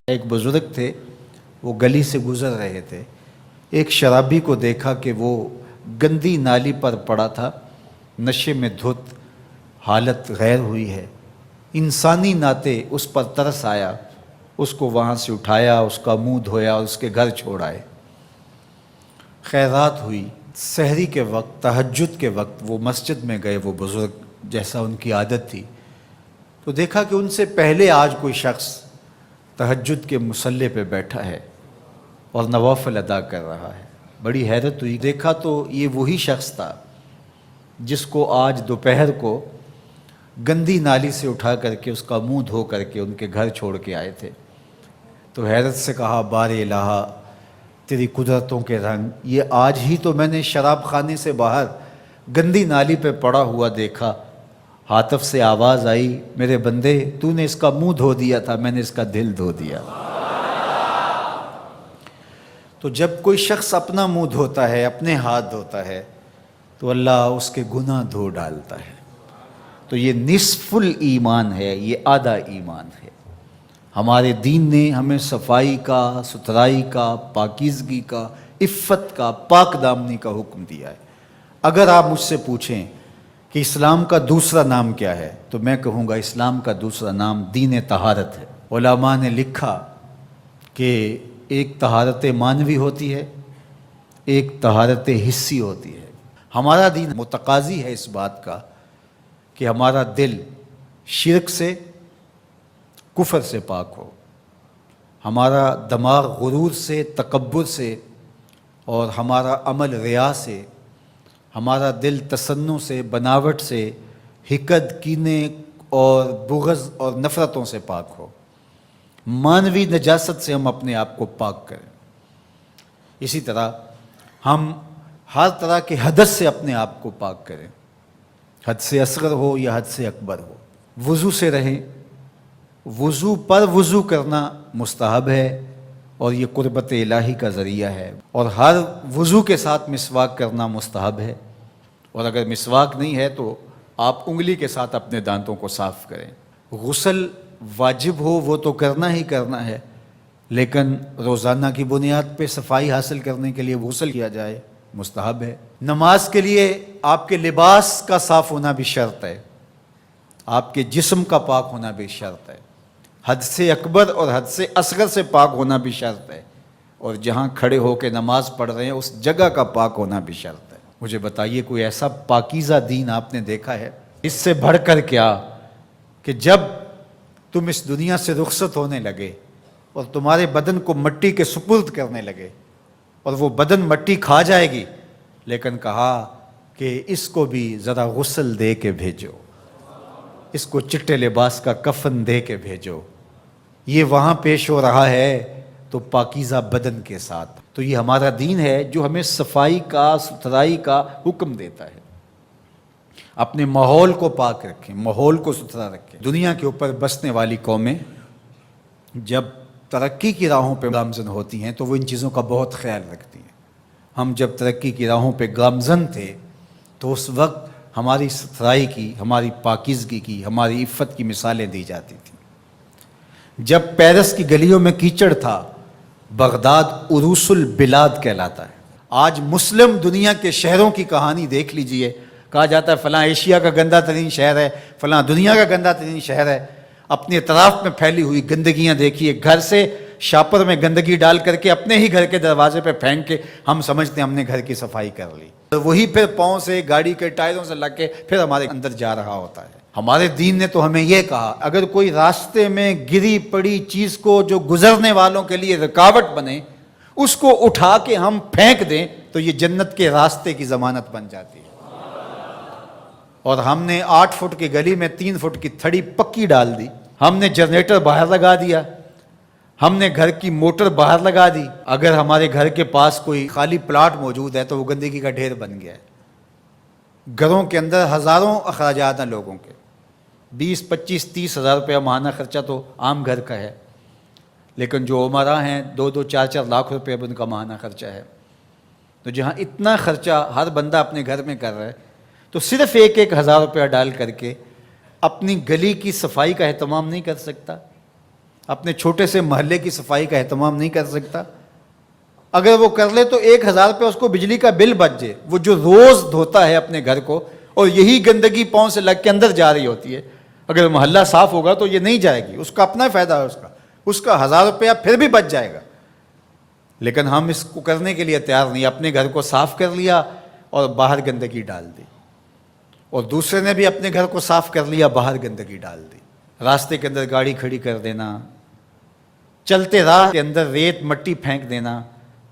ایک بزرگ تھے، وہ گلی سے گزر رہے تھے، ایک شرابی کو دیکھا کہ وہ گندی نالی پر پڑا تھا، نشے میں دھت، حالت غیر ہوئی ہے۔ انسانی ناطے اس پر ترس آیا، اس کو وہاں سے اٹھایا، اس کا منہ دھویا اور اس کے گھر چھوڑ آئے۔ خیرات ہوئی، سحری کے وقت، تہجد کے وقت وہ مسجد میں گئے، وہ بزرگ جیسا ان کی عادت تھی، تو دیکھا کہ ان سے پہلے آج کوئی شخص تہجد کے مصلی پہ بیٹھا ہے اور نوافل ادا کر رہا ہے۔ بڑی حیرت ہوئی، دیکھا تو یہ وہی شخص تھا جس کو آج دوپہر کو گندی نالی سے اٹھا کر کے اس کا منہ دھو کر کے ان کے گھر چھوڑ کے آئے تھے۔ تو حیرت سے کہا، بار الہ تیری قدرتوں کے رنگ، یہ آج ہی تو میں نے شراب خانے سے باہر گندی نالی پہ پڑا ہوا دیکھا۔ ہاتف سے آواز آئی، میرے بندے تو نے اس کا منہ دھو دیا تھا، میں نے اس کا دل دھو دیا۔ تو جب کوئی شخص اپنا منہ دھوتا ہے، اپنے ہاتھ دھوتا ہے، تو اللہ اس کے گناہ دھو ڈالتا ہے۔ تو یہ نصف الایمان ہے، یہ آدھا ایمان ہے۔ ہمارے دین نے ہمیں صفائی کا، ستھرائی کا، پاکیزگی کا، عفت کا، پاک دامنی کا حکم دیا ہے۔ اگر آپ مجھ سے پوچھیں کہ اسلام کا دوسرا نام کیا ہے، تو میں کہوں گا اسلام کا دوسرا نام دین طہارت ہے۔ علماء نے لکھا کہ ایک طہارت معنوی ہوتی ہے، ایک طہارت حسی ہوتی ہے۔ ہمارا دین متقاضی ہے اس بات کا کہ ہمارا دل شرک سے، کفر سے پاک ہو، ہمارا دماغ غرور سے، تکبر سے، اور ہمارا عمل ریا سے، ہمارا دل تصنع سے، بناوٹ سے، حقد، کینے اور بغض اور نفرتوں سے پاک ہو۔ مانوی نجاست سے ہم اپنے آپ کو پاک کریں۔ اسی طرح ہم ہر طرح کے حدث سے اپنے آپ کو پاک کریں، حد سے اصغر ہو یا حد سے اکبر ہو۔ وضو سے رہیں، وضو پر وضو کرنا مستحب ہے اور یہ قربت الہی کا ذریعہ ہے، اور ہر وضو کے ساتھ مسواک کرنا مستحب ہے، اور اگر مسواک نہیں ہے تو آپ انگلی کے ساتھ اپنے دانتوں کو صاف کریں۔ غسل واجب ہو وہ تو کرنا ہی کرنا ہے، لیکن روزانہ کی بنیاد پہ صفائی حاصل کرنے کے لیے غسل کیا جائے، مستحب ہے۔ نماز کے لیے آپ کے لباس کا صاف ہونا بھی شرط ہے، آپ کے جسم کا پاک ہونا بھی شرط ہے، حد سے اکبر اور حد سے اصغر سے پاک ہونا بھی شرط ہے، اور جہاں کھڑے ہو کے نماز پڑھ رہے ہیں اس جگہ کا پاک ہونا بھی شرط ہے۔ مجھے بتائیے کوئی ایسا پاکیزہ دین آپ نے دیکھا ہے؟ اس سے بڑھ کر کیا کہ جب تم اس دنیا سے رخصت ہونے لگے اور تمہارے بدن کو مٹی کے سپرد کرنے لگے، اور وہ بدن مٹی کھا جائے گی، لیکن کہا کہ اس کو بھی ذرا غسل دے کے بھیجو، اس کو چٹے لباس کا کفن دے کے بھیجو۔ یہ وہاں پیش ہو رہا ہے تو پاکیزہ بدن کے ساتھ۔ تو یہ ہمارا دین ہے جو ہمیں صفائی کا، ستھرائی کا حکم دیتا ہے۔ اپنے ماحول کو پاک رکھیں، ماحول کو ستھرا رکھیں۔ دنیا کے اوپر بسنے والی قومیں جب ترقی کی راہوں پہ گامزن ہوتی ہیں تو وہ ان چیزوں کا بہت خیال رکھتی ہیں۔ ہم جب ترقی کی راہوں پہ گامزن تھے تو اس وقت ہماری ستھرائی کی، ہماری پاکیزگی کی، ہماری عفت کی مثالیں دی جاتی تھیں۔ جب پیرس کی گلیوں میں کیچڑ تھا، بغداد عروس البلاد کہلاتا ہے۔ آج مسلم دنیا کے شہروں کی کہانی دیکھ لیجئے، کہا جاتا ہے فلاں ایشیا کا گندہ ترین شہر ہے، فلاں دنیا کا گندہ ترین شہر ہے۔ اپنے اطراف میں پھیلی ہوئی گندگیاں دیکھیے، گھر سے شاپر میں گندگی ڈال کر کے اپنے ہی گھر کے دروازے پہ پھینک کے ہم سمجھتے ہیں ہم نے گھر کی صفائی کر لی، وہی پھر پاؤں سے، گاڑی کے ٹائروں سے لگ کے پھر ہمارے اندر جا رہا ہوتا ہے۔ ہمارے دین نے تو ہمیں یہ کہا، اگر کوئی راستے میں گری پڑی چیز کو جو گزرنے والوں کے لیے رکاوٹ بنے، اس کو اٹھا کے ہم پھینک دیں تو یہ جنت کے راستے کی ضمانت بن جاتی ہے۔ اور ہم نے 8 فٹ کی گلی میں 3 فٹ کی تھڑی پکی ڈال دی، ہم نے جنریٹر باہر لگا دیا، ہم نے گھر کی موٹر باہر لگا دی۔ اگر ہمارے گھر کے پاس کوئی خالی پلاٹ موجود ہے تو وہ گندگی کا ڈھیر بن گیا ہے۔ گھروں کے اندر ہزاروں اخراجات ہیں لوگوں کے، 20، 25، 30 ہزار روپیہ ماہانہ خرچہ تو عام گھر کا ہے، لیکن جو عمرا ہیں 2-2، 4-4 لاکھ روپے اب ان کا ماہانہ خرچہ ہے۔ تو جہاں اتنا خرچہ ہر بندہ اپنے گھر میں کر رہا ہے، تو صرف 1-1 ہزار روپیہ ڈال کر کے اپنی گلی کی صفائی کا اہتمام نہیں کر سکتا؟ اپنے چھوٹے سے محلے کی صفائی کا اہتمام نہیں کر سکتا؟ اگر وہ کر لے تو 1,000 روپے اس کو بجلی کا بل بچ جائے، وہ جو روز دھوتا ہے اپنے گھر کو اور یہی گندگی پاؤں سے لگ کے اندر جا رہی ہوتی ہے، اگر محلہ صاف ہوگا تو یہ نہیں جائے گی، اس کا اپنا فائدہ ہے، اس کا 1,000 روپیہ پھر بھی بچ جائے گا۔ لیکن ہم اس کو کرنے کے لیے تیار نہیں، اپنے گھر کو صاف کر لیا اور باہر گندگی ڈال دی، اور دوسرے نے بھی اپنے گھر کو صاف کر لیا، باہر گندگی ڈال دی، راستے کے اندر گاڑی کھڑی کر دینا، چلتے راہ کے اندر ریت مٹی پھینک دینا،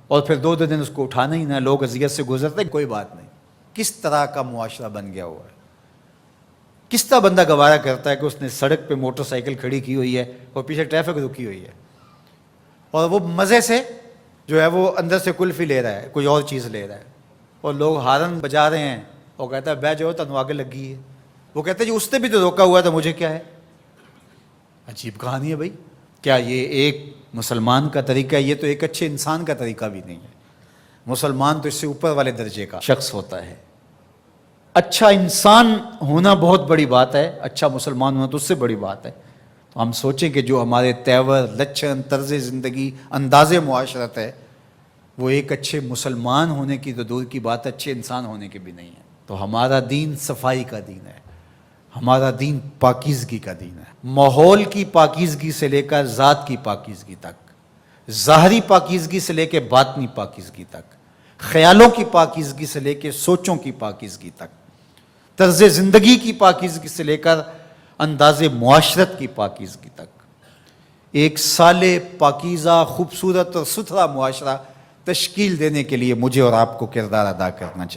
اور پھر 2 دن اس کو اٹھانا ہی نہ، لوگ اذیت سے گزرتے کوئی بات نہیں۔ کس طرح کا معاشرہ بن گیا ہوا ہے؟ کس طرح بندہ گوارا کرتا ہے کہ اس نے سڑک پہ موٹر سائیکل کھڑی کی ہوئی ہے اور پیچھے ٹریفک رکی ہوئی ہے، اور وہ مزے سے جو ہے وہ اندر سے کلفی لے رہا ہے، کوئی اور چیز لے رہا ہے، اور لوگ ہارن بجا رہے ہیں، وہ کہتا ہے بیٹھ جاؤ تنو آگے لگی ہے، وہ کہتا ہے جی اس نے بھی تو روکا ہوا تھا، مجھے کیا ہے؟ عجیب کہانی ہے بھائی، کیا یہ ایک مسلمان کا طریقہ ہے؟ یہ تو ایک اچھے انسان کا طریقہ بھی نہیں ہے۔ مسلمان تو اس سے اوپر والے درجے کا شخص ہوتا ہے۔ اچھا انسان ہونا بہت بڑی بات ہے، اچھا مسلمان ہونا تو اس سے بڑی بات ہے۔ تو ہم سوچیں کہ جو ہمارے تیور، لچھن، طرز زندگی، انداز معاشرت ہے، وہ ایک اچھے مسلمان ہونے کی تو دور کی بات، اچھے انسان ہونے کی بھی نہیں ہے۔ تو ہمارا دین صفائی کا دین ہے، ہمارا دین پاکیزگی کا دین ہے، ماحول کی پاکیزگی سے لے کر ذات کی پاکیزگی تک، ظاہری پاکیزگی سے لے کے باطنی پاکیزگی تک، خیالوں کی پاکیزگی سے لے کے سوچوں کی پاکیزگی تک، طرز زندگی کی پاکیزگی سے لے کر انداز معاشرت کی پاکیزگی تک، ایک صالح، پاکیزہ، خوبصورت اور ستھرا معاشرہ تشکیل دینے کے لیے مجھے اور آپ کو کردار ادا کرنا چاہیے۔